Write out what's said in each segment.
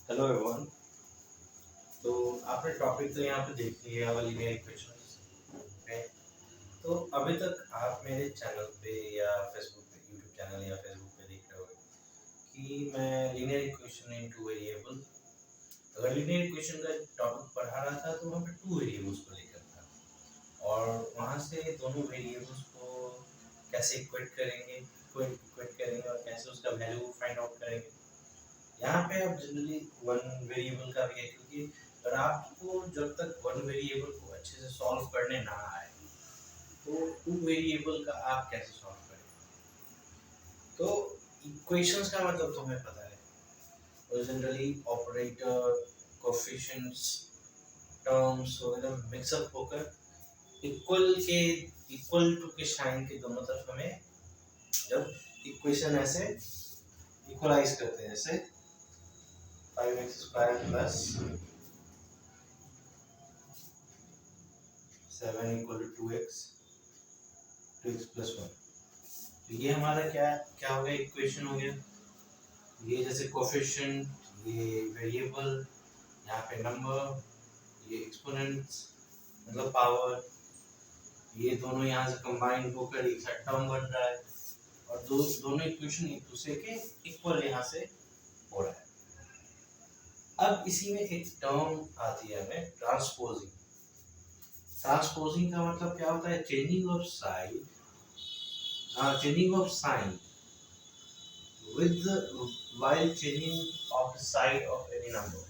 Hello everyone. तो आपने topic तो यहाँ पे देख लिया वाली लीनियर इक्वेशंस है। तो अभी तक आप मेरे चैनल पे या फेसबुक पे यूट्यूब चैनल या फेसबुक पे देख रहे होंगे कि मैं लीनियर इक्वेशन इनटू वेरिएबल। अगर लीनियर इक्वेशन का टॉपिक पढ़ा रहा था तो वहाँ पे टू वेरिएबल्स को लेकर था और वहाँ से दोनों वेरिएबल्स को कैसे इक्वेट करेंगे और कैसे उसका वैल्यू फाइंड आउट करेंगे। यहाँ पे अब जनरली वन वेरिएबल का भी है, क्योंकि अगर आपको जब तक वन वेरिएबल को अच्छे से सॉल्व करने ना आए तो टू वेरिएबल का आप कैसे सॉल्व करेंगे। तो इक्वेशंस का मतलब तुम्हें पता है, और जनरली ऑपरेटर कोफिशिएंट्स टर्म्स वगैरह मिक्सअप होकर इक्वल टू के साइन के दोनों तरफ हमें जब इक्वेशन ऐसे इक्वलाइज करते हैं, जैसे 5x² plus 7 equal to 2x plus 1। तो ये हमारा क्या क्या हो गया, इक्वेशन हो गया। ये जैसे कोफिशिएंट, ये वेरिएबल, यहाँ पे नंबर, ये एक्सपोनेंट्स मतलब पावर, ये दोनों यहाँ से कंबाइन होकर एक साथ टर्म बन रहा है और दोनों इक्वेशन एक दूसरे के इक्वल यहाँ से हो रहा है। अब इसी में एक टर्म आती है हमें ट्रांसपोजिंग। ट्रांसपोजिंग का मतलब क्या होता है, changing of sine with the while changing of the side of any number।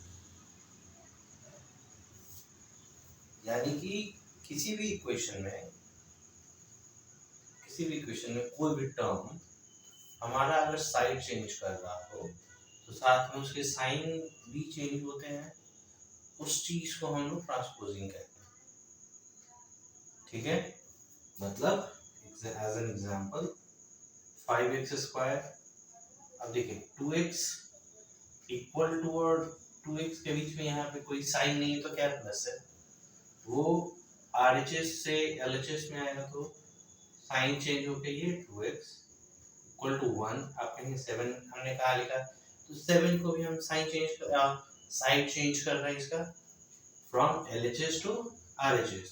यानी कि किसी भी इक्वेशन में कोई भी टर्म हमारा अगर साइड चेंज कर रहा हो तो साथ में उसके साइन भी चेंज होते हैं। उस चीज को हम लोग ट्रांसपोजिंग कहते हैं। ठीक है, मतलब एज एन एग्जांपल 5x²। अब देखिए 2x इक्वल टू और 2x के बीच में यहाँ पे कोई साइन नहीं है तो क्या प्लस है, वो RHS से LHS में आएगा तो साइन चेंज होकर ये 2x इक्वल टू 1। आप कहेंगे 7 हमने कहा लिखा, तो 7 को भी हम साइड चेंज कर रहे हैं इसका फ्रॉम LHS टू RHS।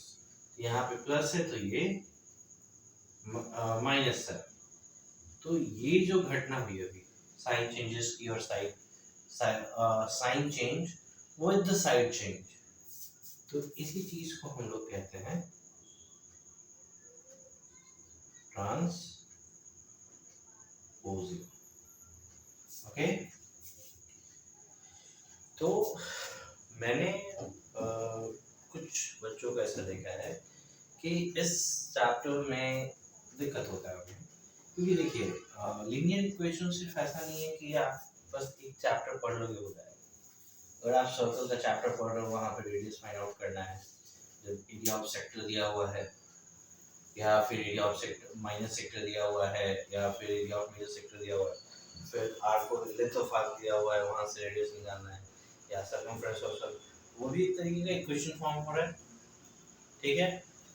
यहाँ पे प्लस है तो ये -7। तो ये जो घटना हुई अभी साइन चेंजेस की और sign change with the side change, तो इसी चीज को हम लोग कहते हैं ट्रांसपोजिंग। ओके, तो मैंने कुछ बच्चों को ऐसा देखा है कि इस चैप्टर में दिक्कत होता है उन्हें, क्योंकि देखिए लीनियर इक्वेशन सिर्फ ऐसा नहीं है कि आप बस एक चैप्टर पढ़ लोगे हो जाएगा। अगर आप सर्कल का चैप्टर पढ़ रहे हो, वहाँ पे रेडियस फाइंड आउट करना है, जब एरिया ऑफ सेक्टर दिया हुआ है या फिर area of sector minus sector दिया हुआ है या फिर एरिया ऑफ मेजर सेक्टर दिया हुआ है, फिर आर को लेंथ ऑफ आर्क दिया हुआ है, वहाँ से रेडियस निकालना है, या सर्कमफ्रेंस ऑफ सर्कल, वो भी एक तरीके का इक्वेशन फॉर्म हो रहा है। ठीक है,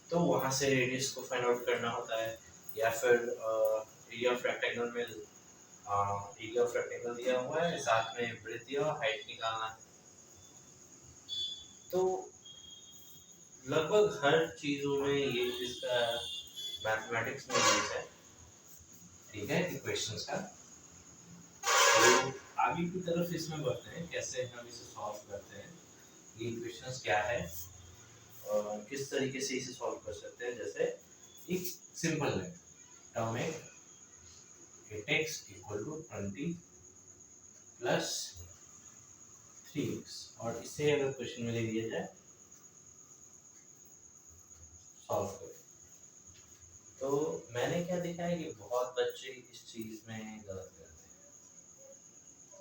तो वहाँ से रेडियस को फाइंड आउट करना होता है, या फिर एरिया ऑफ रेक्टेंगल में एरिया ऑफ रेक्टेंगल दिया हुआ है, साथ में ब्रेथ दिया हुआ, हाइट निकालना है। तो लगभग हर चीज़ों में ये इसका मैथमेटिक्स में यूज है। ठीक है, इक्वेशंस का। तो आगे की तरफ इसमें बढ़ते हैं, कैसे हम इसे सॉल्व करते हैं, ये इक्वेशंस क्या है और किस तरीके से इसे सॉल्व कर सकते हैं। जैसे एक सिंपल है टर्म है 8x equal to 20 plus 3x, और इसे अगर क्वेश्चन में ले लिया जाए सॉल्व करें, तो मैंने क्या देखा है कि बहुत बच्चे इस चीज में गलत करते हैं।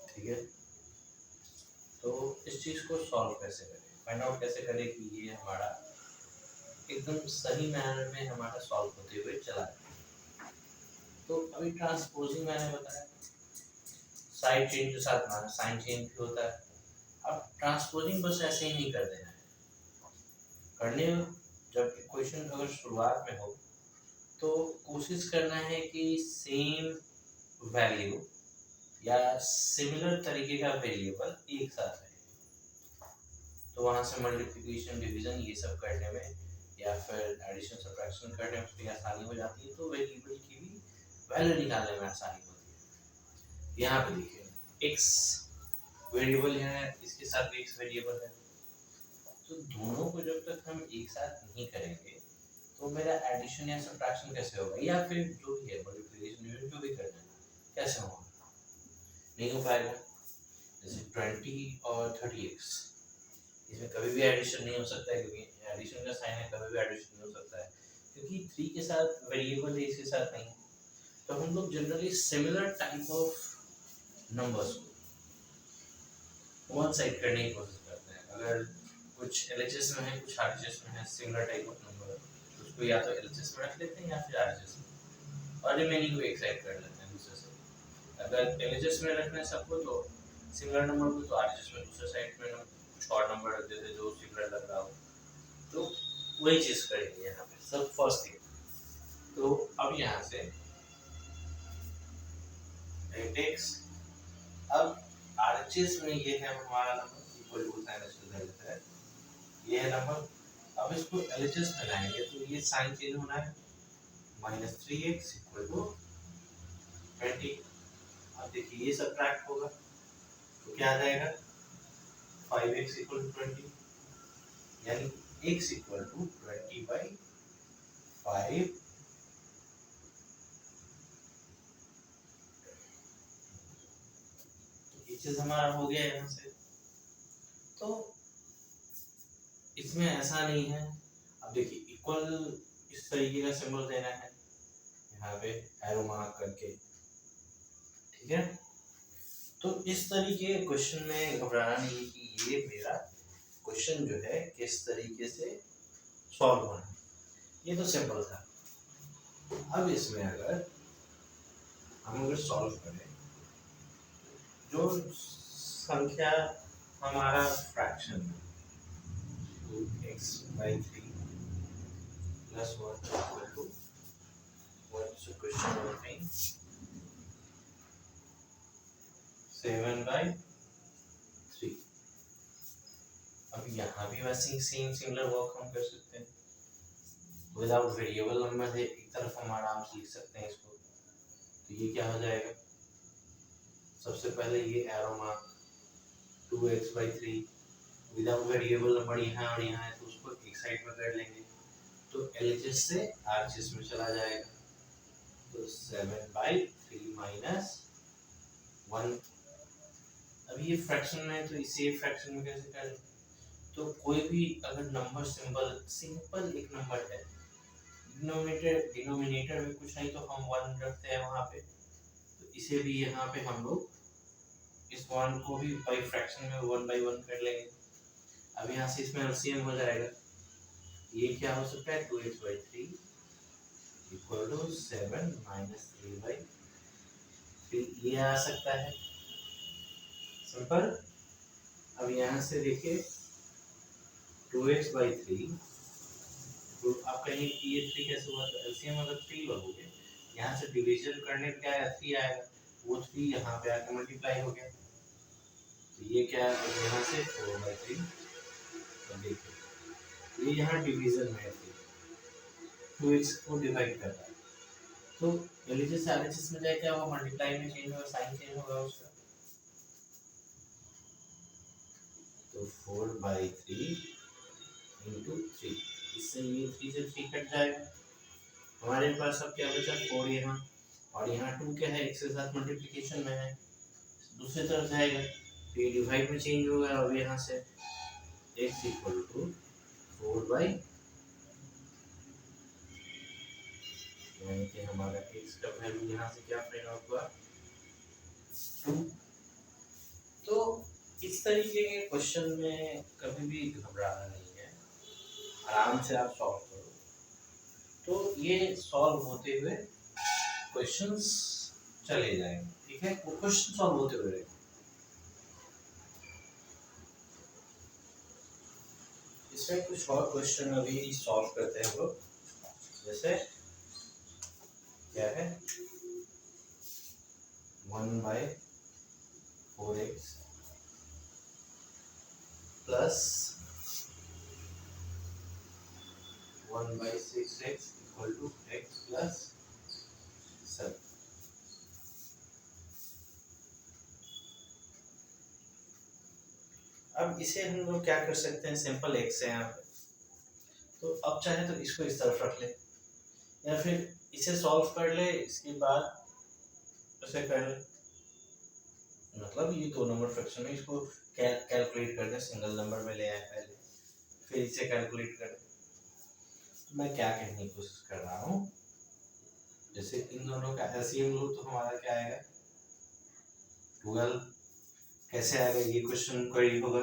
ठीक है, तो इस चीज को सॉल्व कैसे करें, फाइंड आउट कैसे करें कि ये हमारा एकदम सही मैनर में हमारा सॉल्व होते हुए चला जाए। तो अभी ट्रांसपोजिंग मैंने बताया, साइड चेंज के साथ साइन चेंज भी होता है। अब ट्रांसपोजिंग बस ऐसे ही नहीं कर देना है, करने जब इक्वेशन अगर शुरुआत में हो तो कोशिश करना है कि सेम वैल्यू या सिमिलर तरीके का वेरिएबल एक साथ है, तो वहां से मल्टीप्लिकेशन डिवीजन ये सब करने में या फिर एडिशन सब्ट्रैक्शन करने में थोड़ी आसानी हो जाती है, तो वेरिएबल की भी वैल्यू निकालने में आसानी होती है। यहाँ पे देखिए x वेरिएबल है, इसके साथ भी x वेरिएबल है, तो दोनों को जब तक हम एक साथ नहीं करेंगे तो मेरा एडिशन या सब्ट्रैक्शन कैसे होगा, या फिर जो भी है मल्टीप्लिकेशन डिवीजन जो भी करना है कैसे होगा, नहीं हो पाएगा। जैसे 20 और 30x, इसमें कभी भी एडिशन नहीं हो सकता है, क्योंकि एडिशन का साइन है, कभी भी एडिशन नहीं हो सकता है, क्योंकि 3 के साथ वेरिएबल है, इसके साथ नहीं। तो हम लोग generally similar type of numbers को वन साइड करने की कोशिश करते हैं। अगर कुछ एलएचएस में है, कुछ आरएचएस में है, सिमिलर टाइप ऑफ नंबर, तो उसको या तो एलएचएस में रख लेते हैं या फिर आरएचएस में, और रिमेनिंग को एक साइड कर लेते हैं दूसरे से। अगर एलएचएस में रखना है सबको, तो सिमिलर नंबर को, तो आरएचएस में दूसरे साइड में कुछ और नंबर रख देते जो सिमिलर लग रहा हो, तो वही चीज करेंगे यहाँ पे सब फर्स्ट थिंग। तो अब यहाँ से x, अब आरएचएस में ये है हमारा number equal to sine x देता है, ये है नंबर। अब इसको एलएचएस में लाएंगे तो ये साइन चेंज होना है, -3x इक्वल टू 20। अब देखिए ये सब्ट्रैक्ट होगा तो क्या आ जाएगा, 5x इक्वल टू 20, यानी x इक्वल टू 20/5। ये चीज हमारा हो गया यहाँ से। तो इसमें ऐसा नहीं है, अब देखिए इक्वल इस तरीके का सिंबल देना है यहाँ पे एरो मार्क करके, ठीक है। तो इस तरीके के क्वेश्चन में घबराना नहीं है कि ये मेरा क्वेश्चन जो है किस तरीके से सॉल्व होना है, ये तो सिंपल था। अब इसमें अगर हम सॉल्व करें, जो संख्या हमारा फ्रैक्शन है 2x/3 plus 1 equal to what is the question number 9, 7/3। अब यहाँ भी वैसे ही सेम सिमिलर वर्क हम कर सकते हैं, विदाउट वेरिएबल नंबर है, एक तरफ हम आराम से लिख सकते हैं इसको। तो ये क्या हो जाएगा, सबसे पहले ये arrow mark 2x/3, without variable number यहाँ और यहाँ है, तो उसको एक साइड में कर लेंगे, तो एलएचएस से आरएचएस में चला जाएगा, तो 7/3 माइनस 1। अब ये फ्रैक्शन में है तो इसे फ्रैक्शन में कैसे करें, तो कोई भी अगर नंबर सिंपल एक नंबर है, डिनोमिनेटर में कुछ नहीं तो हम 1 रखते हैं वहाँ पे, तो इसे भी यहाँ पे हम लोग इस 1 को भी बाई फ्रैक्शन में 1/1 कर लेंगे। अब यहाँ से इसमें एलसीएम हो जाएगा, ये क्या हो सकता है 2x/3 इक्वल टू 7 माइनस 3/3, ये आ सकता है सिंपल। अब यहाँ से देखिए 2x/3, तो आप कहेंगे कि ये 3 कैसे हुआ, तो एलसीएम अगर 3 लोगे, यहाँ से डिवीजन करने पे क्या आएगा 3 आएगा, वो 3 यहाँ पे आके मल्टीप्लाई हो गया, तो ये क्या है, तो यहाँ से 4/3। तो देखिए ये यहाँ डिवीजन में है, 2x को डिवाइड कर रहा है, तो एलएचएस से आरएचएस में जाए क्या होगा, मल्टीप्लाई में चेंज होगा, साइन चेंज होगा उसका, तो 4/3 into 3, इससे ये 3 से 3 कट जाएगा, हमारे पास अब क्या बचा 4 यहाँ, और यहाँ 2 क्या है, x के साथ मल्टीप्लिकेशन में है, दूसरी तरफ जाएगा तो ये डिवाइड में चेंज होगा, और यहाँ से x इक्वल टू 4/, यानी कि हमारा x का वैल्यू यहाँ से क्या फाइंड आउट हुआ 2। तो इस तरीके के क्वेश्चन में कभी भी घबराना नहीं है, आराम से आप सॉल्व करो, तो ये सॉल्व होते हुए क्वेश्चंस चले जाएंगे, ठीक है, वो क्वेश्चन सॉल्व होते हुए रहेंगे। इसमें कुछ और क्वेश्चन अभी सॉल्व करते हैं हम लोग, जैसे क्या है 1/3 4x plus 1/6x equal to x plus 7। अब इसे हम लोग क्या कर सकते हैं, सिंपल x है यहाँ पे, तो अब चाहे तो इसको इस तरफ रख ले या फिर इसे सॉल्व कर ले, इसके बाद उसे कर ले, मतलब ये दो नंबर फ्रैक्शन में इसको कैलकुलेट कर दे, सिंगल नंबर में ले आए पहले, फिर इसे कैलकुलेट कर। तो मैं क्या कहने की कोशिश कर रहा हूँ, जैसे इन दोनों का एलसीएम लो तो हमारा क्या आएगा 12। कैसे आएगा ये क्वेश्चन क्वेरी होगा,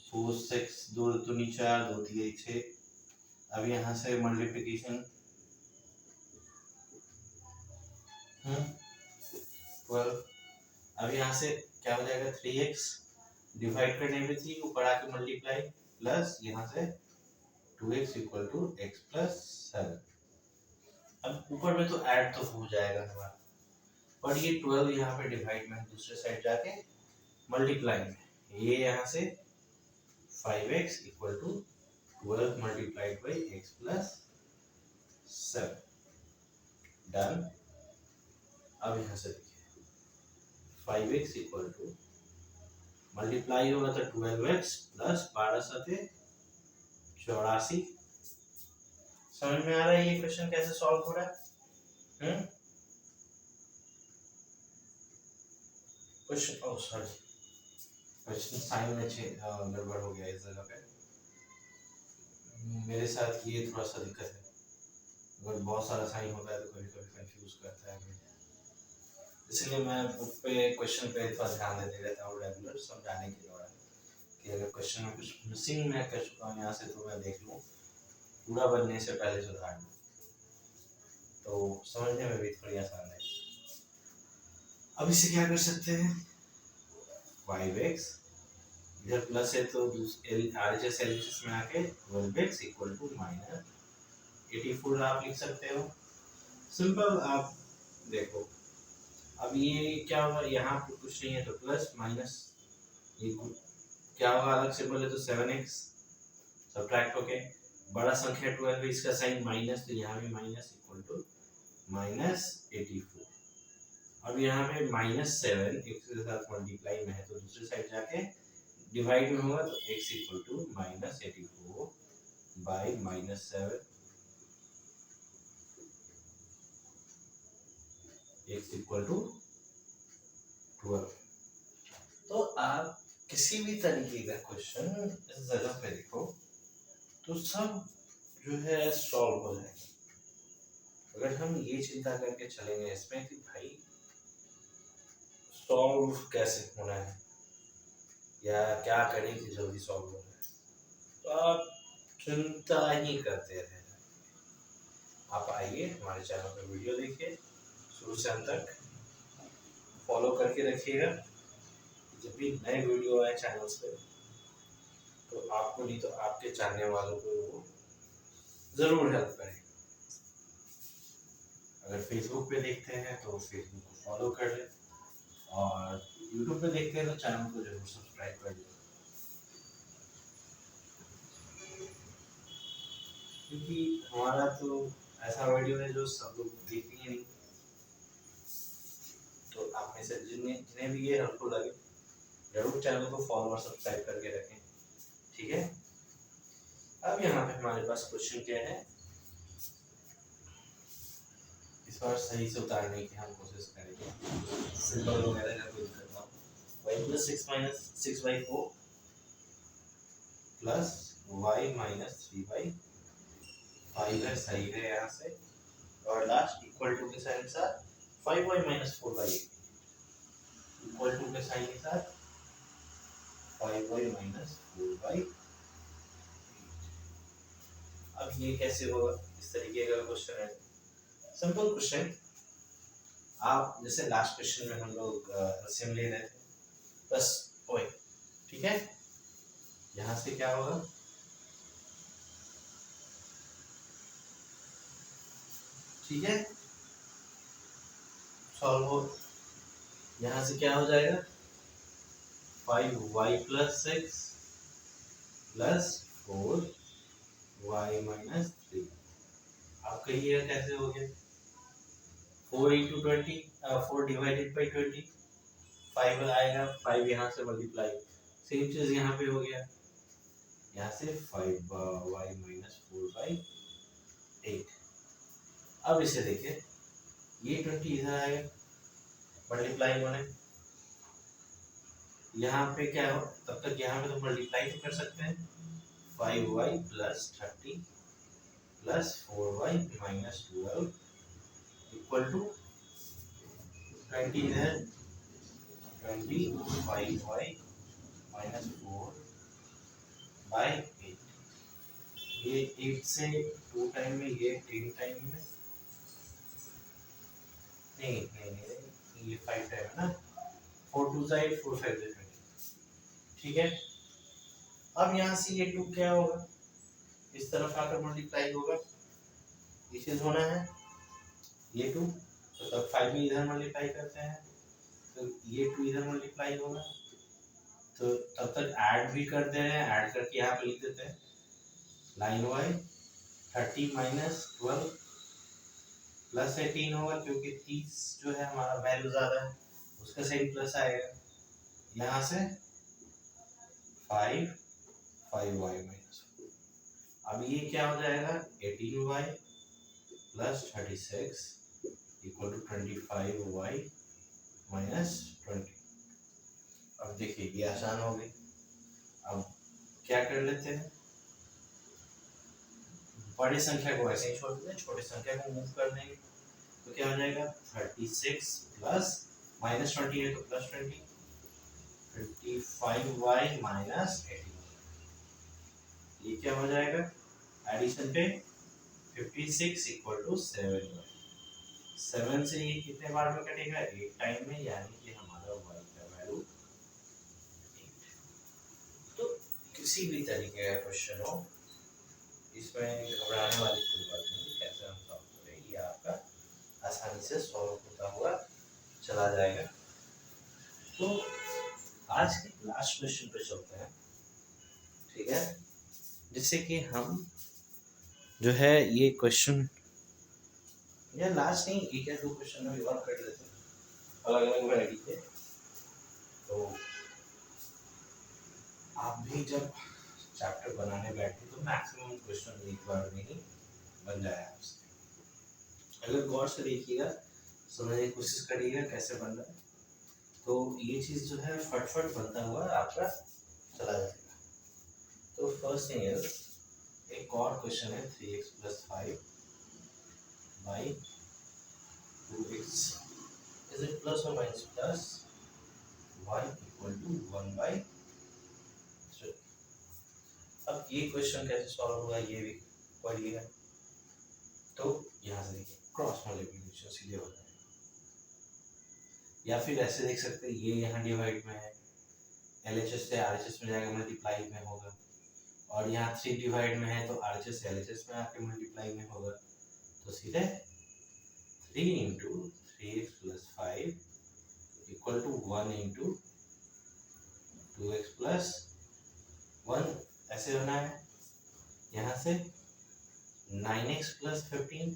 4 6 2 दूनी 4 2 3 6। अब यहाँ से मल्टीप्लिकेशन 12। अब यहाँ से क्या हो जाएगा 3x डिवाइड करने में 3 ऊपर आके मल्टीप्लाई प्लस यहाँ से 2x equal to x plus 7। अब ऊपर में तो ऐड तो हो जाएगा हमारा, पर ये 12 यहाँ पे डिवाइड में दूसरे साइड जाके मल्टीप्लाई में, ये यहाँ से 5x equal to 12 multiplied by x plus 7। Done. अब यहाँ से देखिए 5x इक्वल टू मल्टीप्लाई होगा तो 12x प्लस 12 सते 84। समझ में आ रहा है ये क्वेश्चन कैसे सॉल्व हो रहा है? Question, oh sorry, question sign में गड़बड़ हो गया इस जगह पे, मेरे साथ ये थोड़ा सा दिक्कत है, अगर बहुत सारा साइन होता है तो कभी कभी कंफ्यूज करता है मुझे, इसलिए मैं बुक पे क्वेश्चन पे थोड़ा ध्यान देते रहता हूँ रेगुलर समझाने के दौरान, कि अगर क्वेश्चन में कुछ मिसिंग मैं कर चुका हूँ यहाँ से तो मैं देख लूँ, पूरा बनने से पहले सुधार लूँ, तो समझने में भी थोड़ी आसान है। अब इसे क्या कर सकते हैं, 5x इधर प्लस है तो आरएचएस एलएचएस में आके 12x इक्वल टू -84 आप लिख सकते हो। सिंपल। आप देखो अब ये क्या होगा, यहाँ पे कुछ नहीं है तो प्लस माइनस, ये क्या होगा अलग सिंबल है तो 7x सब्ट्रैक्ट होके बड़ा संख्या 12 है, इसका साइन माइनस, तो यहाँ भी माइनस इक्वल टू -84। अब यहाँ पे -7 x के साथ मल्टीप्लाई में है तो दूसरी साइड जाके डिवाइड में होगा तो x equal to -84 by -7, x equal to 12। तो आप किसी भी तरीके का क्वेश्चन इस जगह पे देखो तो सब जो है सॉल्व हो जाएगा, अगर हम ये चिंता करके चलेंगे इसमें कि भाई सॉल्व कैसे होना है या क्या करें कि जल्दी सॉल्व हो जाए, तो आप चिंता ही करते रहे। आप आइए हमारे चैनल पर वीडियो देखिए शुरू से अंत तक, फॉलो करके रखिएगा, जब भी नए वीडियो आए चैनल्स पे तो आपको नहीं तो आपके जानने वालों को वो ज़रूर हेल्प करेगा। अगर फेसबुक पे देखते हैं तो फेसबुक को फॉलो कर लें, और यूट्यूब पे देखते हैं तो चैनल को जरूर सब्सक्राइब कर लें, क्योंकि हमारा तो ऐसा वीडियो है जो सब लोग देखेंगे नहीं, तो आप में से जिन्हें भी ये हेल्पफुल लगे जरूर चैनल को फॉलो और सब्सक्राइब करके रखें, ठीक है। अब यहाँ पे हमारे पास क्वेश्चन क्या है, इस बार सही से उतारने की हम कोशिश करेंगे, सिंबल वगैरह का कोई दिक्कत ना हो। y plus 6/4 plus y minus 3/5 है, सही है यहाँ से, और लास्ट इक्वल टू के साइन के साथ 5y माइनस 4/8 इक्वल टू के साइन के साथ 5y माइनस 4/8। अब ये कैसे होगा, इस तरीके का क्वेश्चन है, सिंपल क्वेश्चन। आप जैसे लास्ट क्वेश्चन में हम लोग एलसीएम ले रहे थे, बस वही, ठीक है। यहाँ से क्या होगा, ठीक है, सॉल्व हो यहाँ से क्या हो जाएगा 5y plus 6 plus 4y minus 3। आप कहिएगा कैसे हो गया 4 इंटू 20 4 डिवाइडेड बाई 20 5 आएगा 5 यहाँ से मल्टीप्लाई सेम चीज यहाँ पे हो गया यहाँ से 5y माइनस 4/8। अब इसे देखिए ये 20 इधर आएगा मल्टीप्लाई होने यहाँ पे क्या हो तब तक यहाँ पे तो मल्टीप्लाई तो कर सकते हैं 5y plus 30 plus 4y minus 12 equal to 20 इधर 25y माइनस 4/8। ये 8 से 2 टाइम में ये 10 टाइम में नहीं ये 5 टाइम है ना 4 2 8 4 5 20। ठीक है अब यहाँ से ये 2 क्या होगा इस तरफ आकर मल्टीप्लाई होगा इसे होना है ये 2 तो तब 5 में इधर मल्टीप्लाई करते हैं तो ये 2 इधर मल्टीप्लाई होगा तो तब तक ऐड भी कर दे रहे हैं ऐड करके यहाँ पे लिख देते हैं लाइन वाई 30 माइनस 12 प्लस 18 होगा क्योंकि 30 जो है हमारा वैल्यू ज़्यादा है उसका सेम प्लस आएगा यहाँ से 5y माइनस अब ये क्या हो जाएगा 18y plus 36 equal to 25y minus 20। अब देखिए ये आसान हो गई। अब क्या कर लेते हैं बड़ी संख्या को ऐसे ही छोड़ देते हैं छोटी संख्या को मूव कर देंगे तो क्या हो जाएगा 36 प्लस माइनस 20 है तो प्लस 20 55y माइनस 18 ये क्या हो जाएगा एडिशन पे 56 इक्वल टू 7y 7 से ये कितने बार में कटेगा 8 टाइम में यानी कि हमारा y का वैल्यू 8। तो किसी भी तरीके का क्वेश्चन हो इसमें घबराने वाली कोई बात नहीं कैसे हम सॉल्व करें ये आपका आसानी से सॉल्व होता हुआ चला जाएगा। तो आज के लास्ट क्वेश्चन पे चलते हैं ठीक है जिससे कि हम जो है ये क्वेश्चन या लास्ट नहीं एक या दो क्वेश्चन में और कर लेते हैं अलग अलग वैरायटी के। तो आप भी जब चैप्टर बनाने बैठे तो मैक्सिमम क्वेश्चन एक बार में ही बन जाए आपसे। अगर गौर से देखिएगा समझने की कोशिश करिएगा कैसे बन रहा है तो ये चीज़ जो है फटफट बनता हुआ आपका चला जाएगा। तो फर्स्ट थिंग इज एक और क्वेश्चन है 3x plus 5 by 2x is it plus और minus plus y equal to 1/3। अब ये क्वेश्चन कैसे सॉल्व होगा ये भी पढ़िएगा। तो यहाँ से देखिए क्रॉस मल्टीप्लिकेशन सीधे हो जाएगा या फिर ऐसे देख सकते हैं ये यहाँ डिवाइड में है LHS से RHS में जाएगा मल्टीप्लाई में होगा और यहाँ 3 डिवाइड में है तो RHS से LHS में आके मल्टीप्लाई में होगा तो सीधे 3 into 3x plus 5 equal to 1 into 2x plus 1 ऐसे होना है। यहाँ से 9x प्लस 15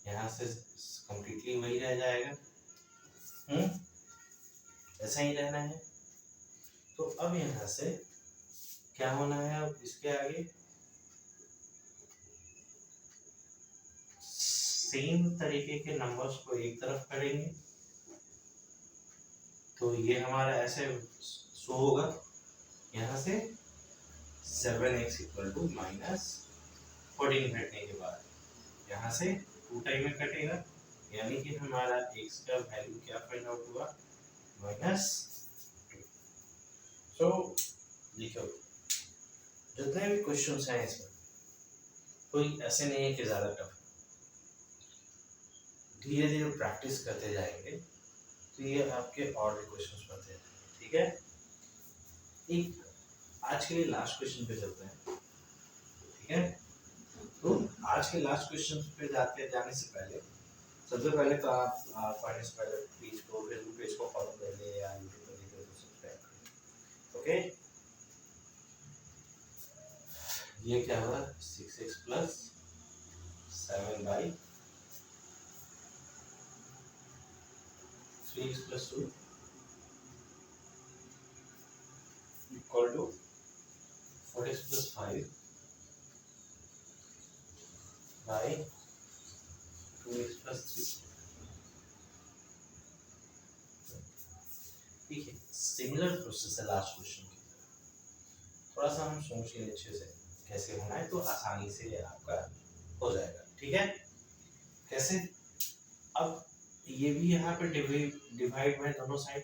यहाँ से कंप्लीटली वही रह जाएगा ऐसा ही रहना है। तो अब यहाँ से क्या होना है अब इसके आगे सेम तरीके के नंबर्स को एक तरफ करेंगे तो ये हमारा ऐसे शो होगा यहाँ से 7x इक्वल टू माइनस 14 घटने के बाद यहाँ से 2 टाइम में कटेगा यानी कि हमारा x का वैल्यू क्या फाइंड आउट हुआ -2। तो लिखो जितने भी क्वेश्चंस हैं इसमें कोई ऐसे नहीं है कि ज़्यादा टफ है। धीरे धीरे प्रैक्टिस करते जाएंगे तो ये आपके और भी क्वेश्चंस बनते हैं ठीक है। एक आज के लिए लास्ट क्वेश्चन पे चलते हैं ठीक है। तो आज के लास्ट क्वेश्चन पे जाने से पहले सबसे पहले तो आप पढ़ने से पहले प्लीज तो फेसबुक पेज को फॉलो कर ले या यूट्यूब पे देख रहे हो तो सब्सक्राइब कर ले। ओके, ये क्या हुआ 6x plus 7/3x plus 2 equal to 4x plus 5 by 2x plus 3। ठीक है, सिमिलर प्रोसेस है लास्ट क्वेश्चन की। थोड़ा सा हम सोच लें अच्छे से कैसे होना है तो आसानी से आपका हो जाएगा। ठीक है, कैसे? अब ये भी यहाँ पे डिवाइड में दोनों साइड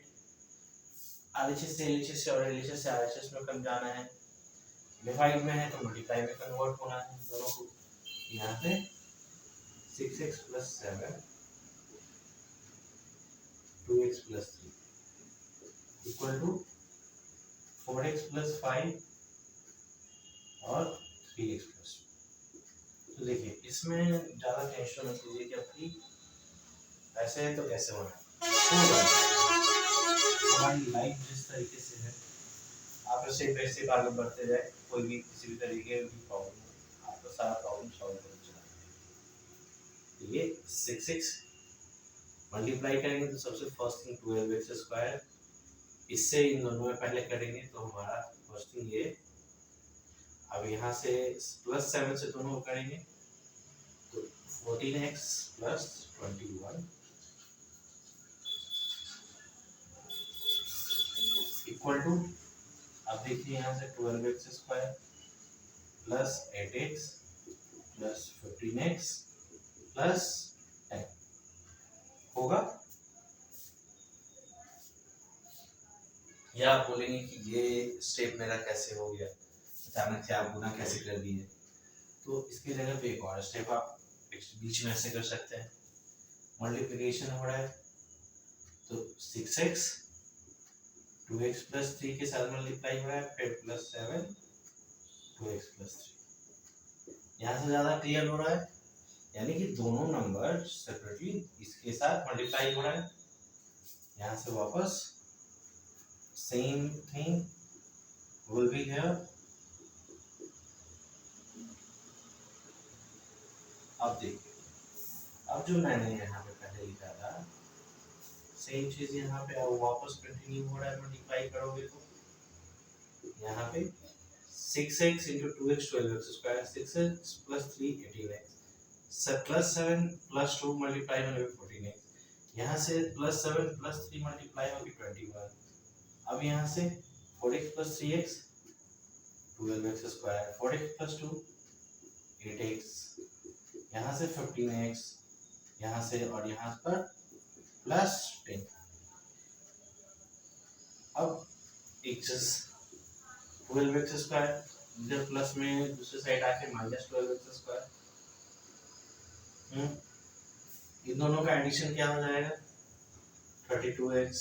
RHS से LHS से और LHS से RHS में कम जाना है, डिवाइड में है तो मल्टीप्लाई में कन्वर्ट होना है दोनों को। यहाँ पे 6x plus 7 2x plus 3 equal to 4x plus 5 और 3x प्लस 2। तो देखिए इसमें ज़्यादा टेंशन मत लीजिए कि अपनी ऐसे है तो कैसे होना है। हमारी लाइफ जिस तरीके से है आप ऐसे वैसे आगे बढ़ते जाए, कोई भी किसी भी तरीके की प्रॉब्लम आपका सारा प्रॉब्लम सॉल्व कर चला। ये 6x मल्टीप्लाई करेंगे तो सबसे फर्स्ट थिंग 12x स्क्वायर, इससे इन दोनों में पहले करेंगे तो हमारा फर्स्ट थिंग ये। अब यहाँ से प्लस 7 से दोनों करेंगे तो 14x प्लस 21 इक्वल टू, अब देखिए यहाँ से 12x square plus 8x plus 15x plus 10 होगा। या आप बोलेंगे कि ये स्टेप मेरा कैसे हो गया, अचानक से आप गुना कैसे कर दिए? तो इसकी जगह पे एक और स्टेप आप बीच में ऐसे कर सकते हैं। मल्टीप्लिकेशन हो रहा है तो 6x 2x प्लस 3 के साथ मल्टीप्लाई हो रहा है, फिर प्लस 7 2x प्लस 3। यहाँ से ज़्यादा क्लियर हो रहा है, यानी कि दोनों नंबर सेपरेटली इसके साथ मल्टीप्लाई हो रहा है। यहाँ से वापस same thing will be here. अब देखिए, अब जो मैंने यहाँ पे पहले लिखा था सेम चीज यहाँ पे अब वापस कंटिन्यू हो रहा है। मल्टीप्लाई करोगे तो यहाँ पे 6x into 2x 12x square, 6x plus 3 18x, plus 7 plus 2 multiply होने पे 14x, यहाँ से प्लस 7 प्लस 3 मल्टीप्लाई होगी 21। अब यहाँ से 4x plus 3x 12x square, 4x plus 2 8x, यहाँ से 15x, यहाँ से और यहाँ पर प्लस 10। अब एक्सेस 12x स्क्वायर इधर प्लस में दूसरी साइड आके माइनस 12x स्क्वायर, इन दोनों का एडिशन क्या हो जाएगा 32x,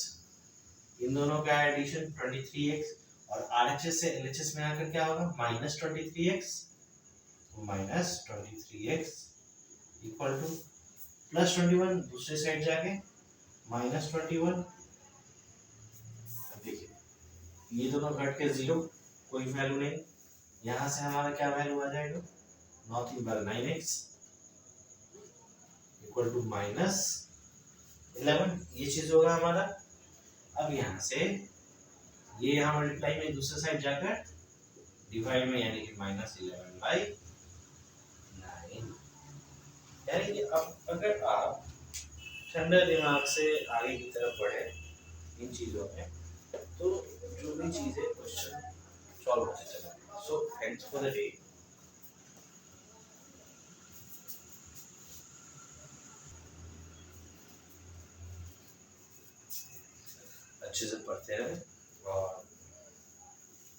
इन दोनों का एडिशन 23x, और RHS से LHS में आकर क्या होगा minus 23x equal two plus 21, दूसरी साइड जाके माइनस 21। देखिए ये दोनों घट के 0, कोई वैल्यू नहीं। यहाँ से हमारा क्या वैल्यू आ जाएगा nothing but 9x equal to minus 11, ये चीज होगा हमारा। अब यहाँ से ये यहाँ मल्टीप्लाई में दूसरे साइड जाकर डिवाइड में, यानी कि माइनस 11/9। यानी कि अब अगर आप ठंडे दिमाग से आगे की तरफ बढ़े इन चीजों में तो जो भी चीजें क्वेश्चन सॉल्व होते चले। So thanks for the day. अच्छे से पढ़ते रहें और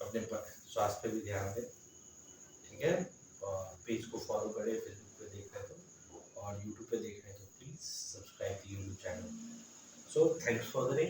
अपने स्वास्थ्य पे भी ध्यान दें। ठीक है, और पेज को फॉलो करें, फेसबुक पे देख रहे तो और यूट्यूब पे देख रहे तो please subscribe YouTube channel. So thanks for the day.